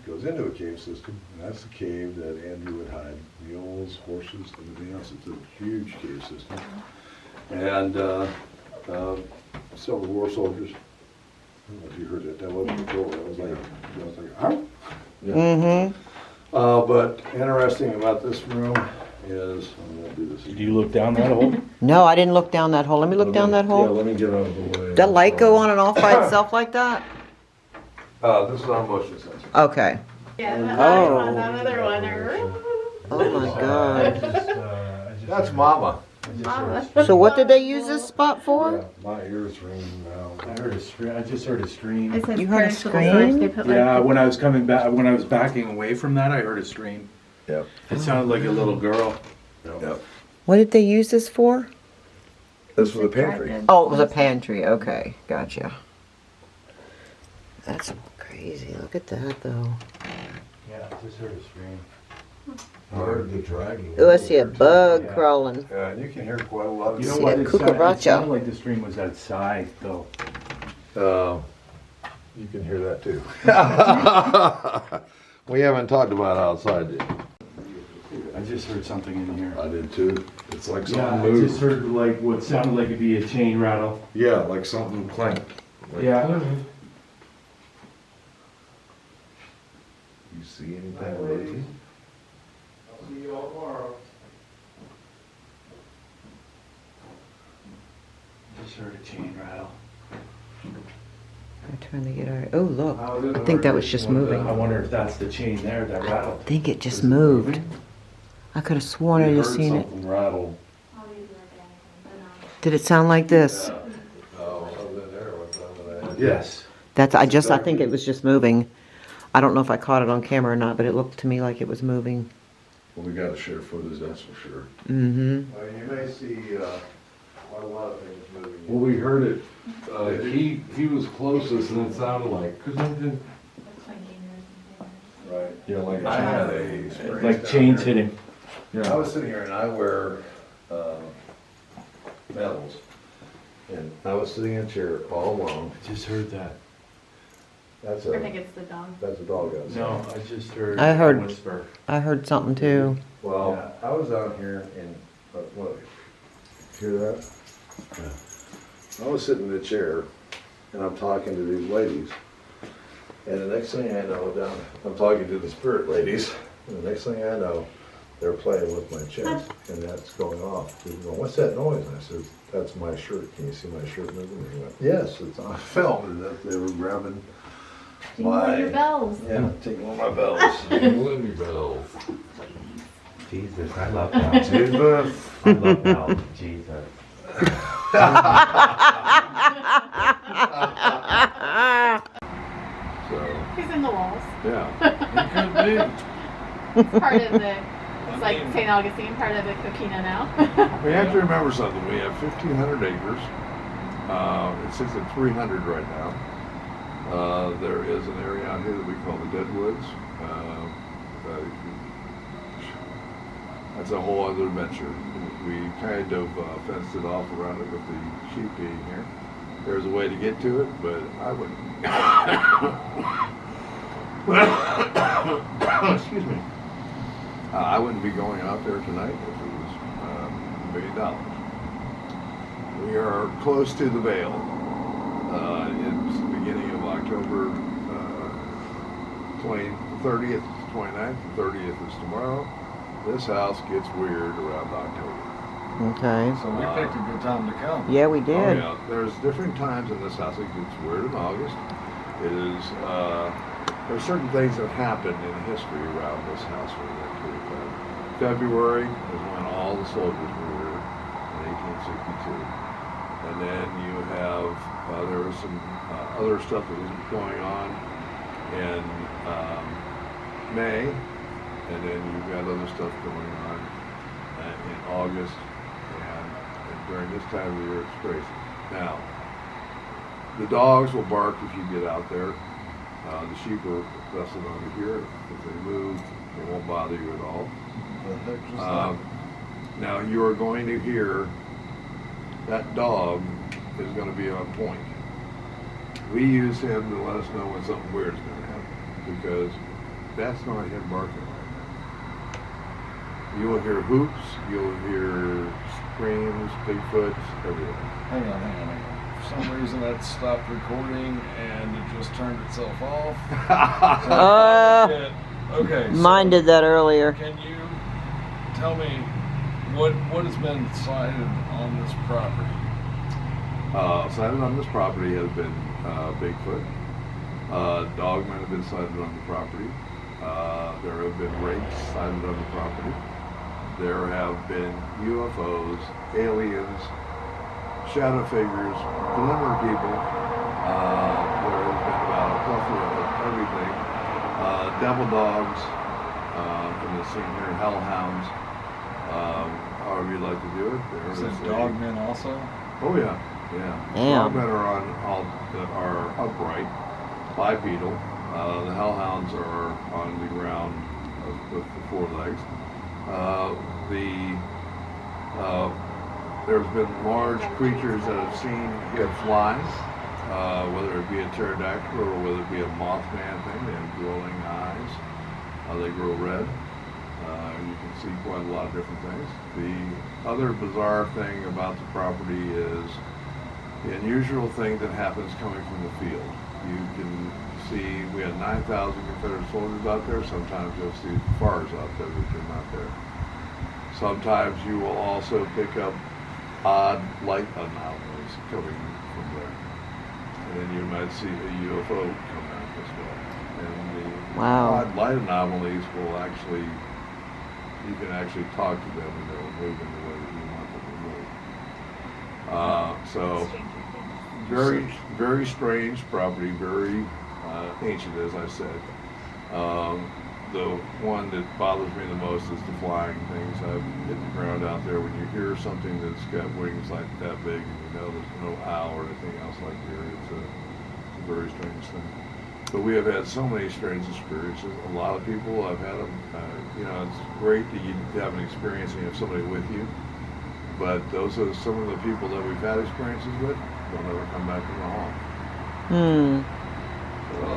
goes into a cave system, and that's the cave that Andrew would hide mules, horses, everything else. It's a huge cave system. And several war soldiers, I don't know if you heard that, that wasn't a door, that was like, "Arr!" Mm-hmm. But interesting about this room is, I'm gonna do this Did again. you look down that hole? No, I didn't look down that hole. Let me look down that Yeah, hole. let me get out of the way. Does that light go on and off by itself like that? This is our motion sensor. Okay. Yeah, that Oh. one, that other one. Oh my God. That's Mama. So what did they use this spot for? My ears ringing now. I heard a scream. I just heard a scream. It says You heard a perishable scream? storage. They put like Yeah, when I was coming back, when I was backing away from that, I heard a scream. Yep. It sounded like a little girl. Yep. What did they use this for? This was a pantry. Oh, it was a pantry. Okay, gotcha. That's crazy. Look at that though. Yeah, I just heard a scream. I heard the dragging. Oh, I see a bug Yeah. crawling. Yeah, and you can hear quite a lot of. You know See what? a It sounded, cucaracha. it sounded like the scream was outside, though. You can hear that too. We haven't talked about outside yet. I just heard something in here. I did too. It's like Yeah, something I moved. just heard like what sounded like it'd be a chain rattle. Yeah, like something clanked. Like, Yeah. You see anything lately? I'll see you all tomorrow. Just heard a chain rattle. I'm trying to get our. Oh, look. I I think that was just moving. I wonder if that's the chain there that I rattled. think it just moved. I could have sworn I just seen it. Something rattle. all these like anything, Did it sound like this? Oh, other than there, what's that? Yes. I think it was just moving. I don't know if I caught it on camera or not, but it looked to me like it was moving. Well, we gotta share footage, that's for sure. Mm-hmm. You may see, quite a lot of things moving. Well, we heard it, he was closest and it sounded like, like clinking or something. Right. yeah, like I had a a. It's spring like down chains here. hitting. I was sitting here and I wear medals. And I was sitting in a chair all alone. I just heard that. That's I think a, it's the dog. that's a dog outside. No, I just heard. I heard- a whisper. I heard something too. Well, I was out here and, look, hear that? Yeah. I was sitting in a chair and I'm talking to these ladies. And the next thing I know, I'm talking to the spirit ladies. And the next thing I know, they're playing with my chest and that's going off. They're going, what's that noise? And I said, that's my shirt. Can you see my shirt moving? And they went, yes, it's on film. And that they were grabbing Jingle your bells. yeah, taking one of my bells. Lindy bells. Jesus, I love that. Jesus. I love that. Jesus. So, He's in the walls. yeah. It's part of the, it's like St. Augustine, part of the Coquina now. We have to remember something. We have 1,500 acres. It sits at 300 right now. There is an area out here that we call the Deadwoods. That's a whole other adventure. We kind of fenced it off around it with the sheep being here. There's a way to get to it, but I wouldn't. Excuse me. I wouldn't be going out there tonight if it was $1 million. We are close to the veil. It's the beginning of October 30th, 29th, and 30th is tomorrow. This house gets weird around October. Okay. So we picked a good time to come. Yeah, we Oh, did. yeah. There's different times in this house. It gets weird in August. It is, there's certain things that happen in history around this house for that period of time. February is when all the soldiers were here, and 1962. And then you have, there was some other stuff that was going on in May, and then you've got other stuff going on in August, and during this time of the year it's crazy. Now, the dogs will bark if you get out there. The sheep are vested under here. If they move, they won't bother you at all. Now you are going to hear that dog is going to be on point. We use him to let us know when something weird is going to happen, because that's not him barking right now. You will hear hoops, you'll hear screams, Bigfoots, everything. Hang on. For some reason that stopped recording and it just turned itself off. Okay. Mine did that earlier. Can you tell me what has been sighted on this property? Sighted on this property has been Bigfoot. Dogmen have been sighted on the property. There have been rakes sighted on the property. There have been UFOs, aliens, shadow figures, glimmer people. There has been about a plethora of everything. Devil dogs, in the scene here, hellhounds, however you like to do it. There Is is it dogmen also? Oh yeah. Damn. Dogmen are on all that are upright, bipedal. The hellhounds are on the ground with the four legs. There's been large creatures that have seen get flying, whether it be a pterodactyl or whether it be a mothman thing. They have glowing eyes. They grow red. You can see quite a lot of different things. The other bizarre thing about the property is the unusual thing that happens coming from the field. You can see we had 9,000 Confederate soldiers out there. Sometimes you'll see FARs out there that are not there. Sometimes you will also pick up odd light anomalies coming from there. And then you might see a UFO come out as well. And the Wow. odd light anomalies will actually, you can actually talk to them and they'll move in the way that you want them to move. So, very, very strange property, very ancient, as I said. The one that bothers me the most is the flying things. I've hit the ground out there. When you hear something that's got wings like that big, and you know there's no owl or anything else like here, it's a very strange thing. But we have had so many strange experiences. A lot of people, I've had them, it's great that you have an experience and you have somebody with you. But those are some of the people that we've had experiences with. They'll never come back in the home. So,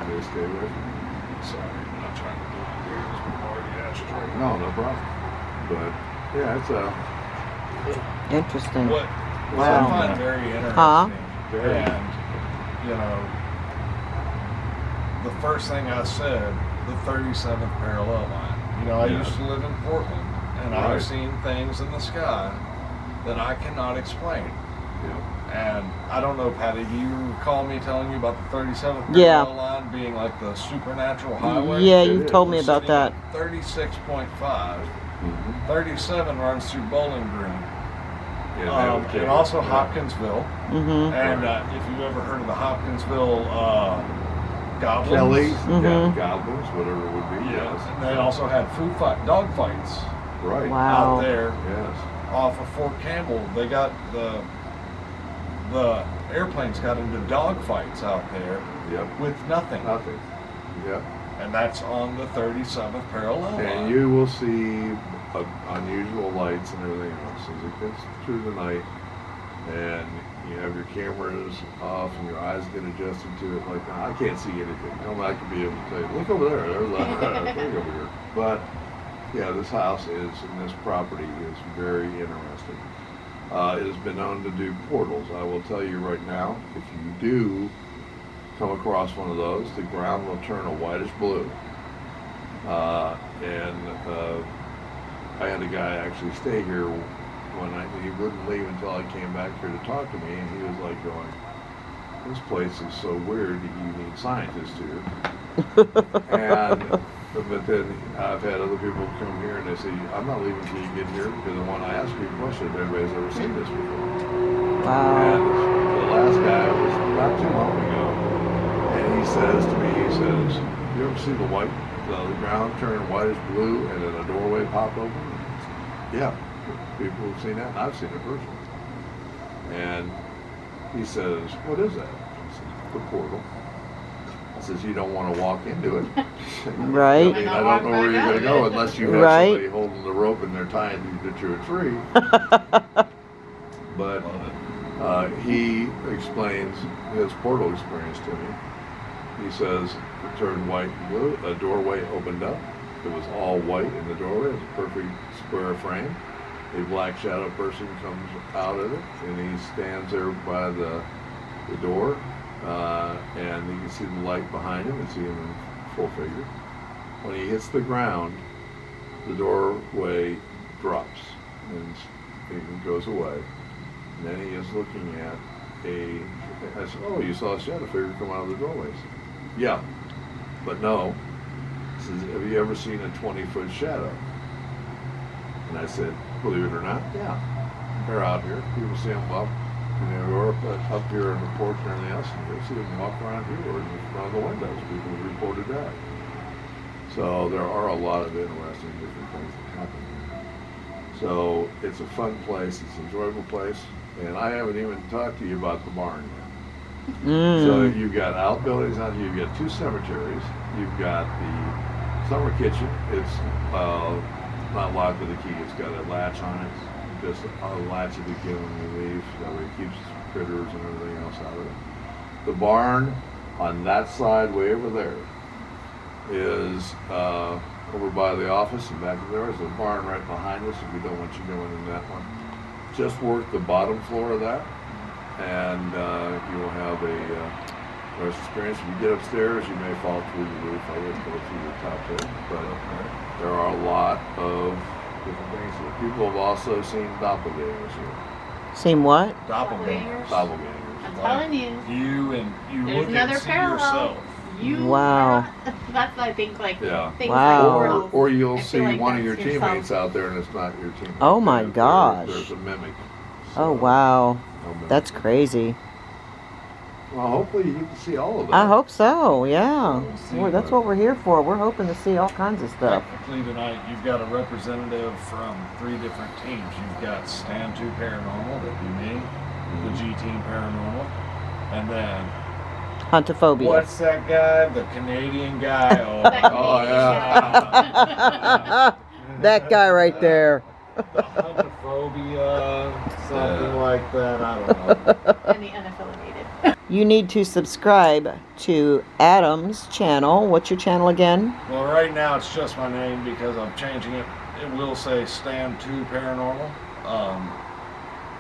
they stay with me. Sorry, I'm not trying to do it here. We've already asked straight. No problem. But yeah, it's Interesting. What Wow. I find very interesting, Huh? and the first thing I said, the 37th parallel line. I Yeah. used to live in Portland, and Right. I've seen things in the sky that I cannot explain. And I don't know, Patty, do you recall me telling you about the 37th Yeah. parallel line being like the supernatural highway? Yeah, It you is. told me about Sitting that. at 36.5. 37 runs through Bowling Green. And also Hopkinsville. Mm-hmm. And if you've ever heard of the Hopkinsville goblins. Kelly's, Mhm. goblins, whatever it would be. Yes. Yes. And they also had dog fights Right. Wow. out there Yes. off of Fort Campbell. They got the airplanes got into dog fights out there Yep. with nothing. Nothing. Yep. And that's on the 37th parallel line. And you will see unusual lights and everything else as it gets through the night, and you have your cameras off and your eyes get adjusted to it. Like, I can't see anything. I could be able to tell you, look over there. There's a thing over here. But yeah, this house is, and this property is very interesting. It has been known to do portals. I will tell you right now, if you do come across one of those, the ground will turn a whitish blue. I had a guy actually stay here one night, and he wouldn't leave until I came back here to talk to me, and he was like going, this place is so weird that you need scientists here. And But then I've had other people come here and they say, I'm not leaving until you get here because I want to ask you a question if anybody's ever seen this before. And Wow. the last guy was not too long ago. And he says to me, you ever see the ground turn white as blue and then a doorway pop open? Yeah, people have seen that and I've seen it personally. And he says, what is that? I said, the portal. I says, you don't want to walk into it. Right. I mean, I don't know where you're going to go unless you have Right. somebody holding the rope and they're tying you to a tree. But he explains his portal experience to me. He says it turned white and blue. A doorway opened up. It was all white in the doorway. It was a perfect square frame. A black shadow person comes out of it, and he stands there by the door, and you can see the light behind him and see him in full figure. When he hits the ground, the doorway drops and it goes away. And then he is looking at I said, oh, you saw a shadow figure come out of the doorways. Yeah, but no. He says, have you ever seen a 20-foot shadow? And I said, believe it or not, yeah. They're out here. People see them up, or up here on the porch and everything else, and they see them walk around here or in front of the windows. People have reported that. So there are a lot of interesting different things that happen here. So it's a fun place. It's an enjoyable place. And I haven't even talked to you about the barn yet. So you've got outbuildings out here. You've got 2 cemeteries. You've got the summer kitchen. It's not locked with a key. It's got a latch on it. Just a latch at the beginning when you leave. That way it keeps critters and everything else out of it. The barn on that side, way over there, is over by the office, and back there is a barn right behind us, and we don't want you going in that one. Just work the bottom floor of that, and you will have a nice experience. If you get upstairs, you may fall through the roof. I wouldn't go through the top there, but there are a lot of different things here. People have also seen doppelgangers here. Seen what? Doppelgangers. Doppelgangers. I'm telling you. You There's look another and see parallel. yourself. You Wow. are not- that's I think like Yeah. things Wow. like portals. Or you'll I see feel like one of your that's yourself. teammates out there and it's not your teammate. Oh my gosh. There's a mimic. Oh, wow. A mimic. That's crazy. Well, hopefully you get to see all of that. I hope so, yeah. We'll see. Well, that's what we're here for. We're hoping to see all kinds of stuff. Technically tonight, you've got a representative from 3 different teams. You've got Stand 2 Paranormal, that'd be me, the G Team Paranormal, and then Huntophobia. what's that guy? The Canadian guy. Oh, yeah. That guy right there. The Huntophobia, something like that. I don't know. And the unaffiliated. You need to subscribe to Adam's channel. What's your channel again? Well, right now it's just my name because I'm changing it. It will say Stand 2 Paranormal.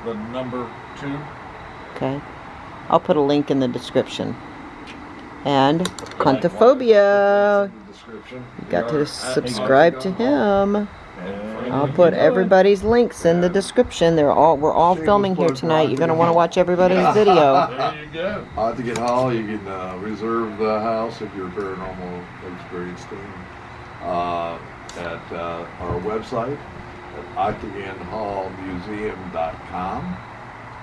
The number 2. Okay. I'll put a link in the description. And Huntophobia. In the description. You got We are to at subscribe to Octagon. him. And I'll put everybody's links in the description. We're all filming here tonight. You're gonna want to watch everybody's video. There you go. Octagon Hall, you can reserve the house if you're a paranormal experienced team at our website at octagonhallmuseum.com,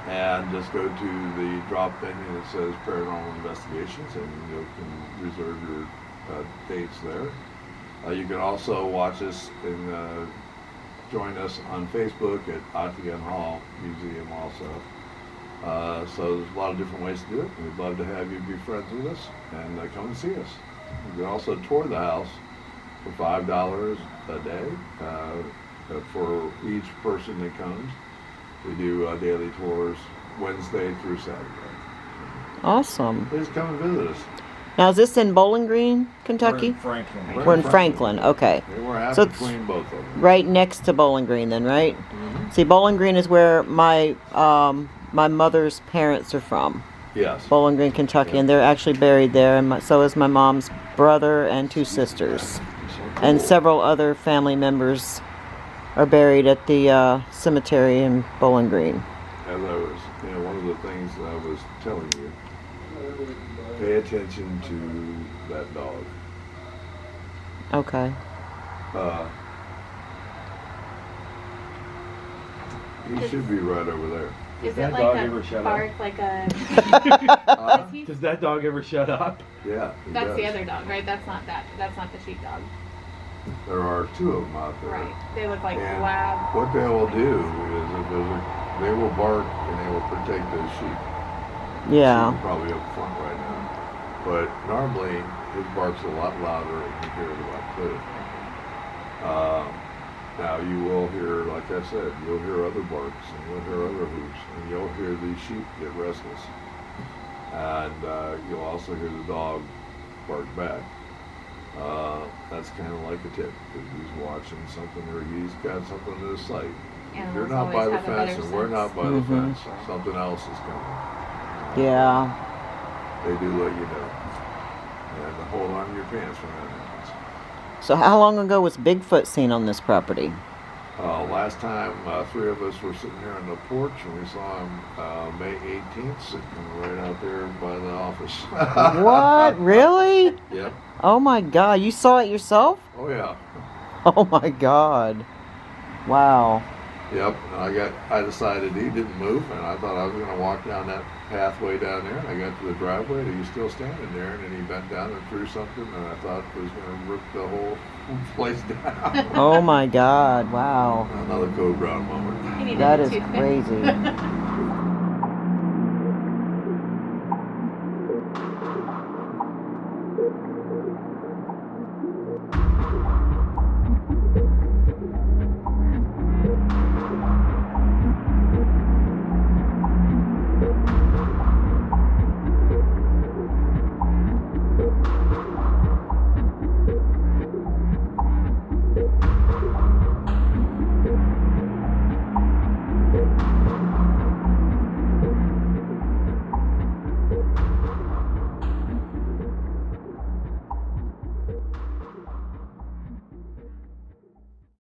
and just go to the drop menu that says Paranormal Investigations, and you can reserve your dates there. You can also watch us and join us on Facebook at Octagon Hall Museum also. So there's a lot of different ways to do it. We'd love to have you be friends with us and come and see us. You can also tour the house for $5 a day for each person that comes. We do daily tours Wednesday through Saturday. Awesome. Please come and visit us. Now, is this in Bowling Green, We're Kentucky? in Franklin. We're in Franklin. Okay. We're half So it's between both of them. Right next to Bowling Green, then, right? See, Bowling Green is where my mother's parents are from. Yes. Bowling Green, Kentucky, and they're actually buried there, and so is my mom's brother and 2 sisters, and several other family members are buried at the cemetery in Bowling Green. As I was, one of the things that I was telling you, pay attention to that dog. Okay. He should be right over there. Is that it dog like ever a shut bark, like a? Is he- Does that dog ever shut up? Yeah, he That's does. the other dog, right? That's not that. That's not the sheepdog, There are two of them out there. right? They look like And lab. what they will do is if there's they will bark and they will protect those sheep. Yeah. Sheep are probably up front right now. But normally his bark's a lot louder and you hear it a lot clearer. Now you will hear, like I said, you'll hear other barks and you'll hear other hoops and you'll hear these sheep get restless. And you'll also hear the dog bark back. That's kind of like a tip because he's watching something or he's got something to his sight. If you're Animals not by always the have a better fence and we're sense. not by the Mhm. fence, something else is coming. Yeah. They do let you know. And hold on to your pants when that happens. So how long ago was Bigfoot seen on this property? Last time, three of us were sitting here on the porch and we saw him May 18th sitting right out there by the office. What? Really? Yep. Oh my God. You saw it yourself? Oh yeah. Oh my God. Wow. Yep. And I decided he didn't move and I thought I was going to walk down that pathway down there and I got to the driveway and he was still standing there and then he bent down and threw something and I thought it was going to rip the whole place down. Oh my God. Wow. Another code brown moment. He needed That a is toothpick. crazy.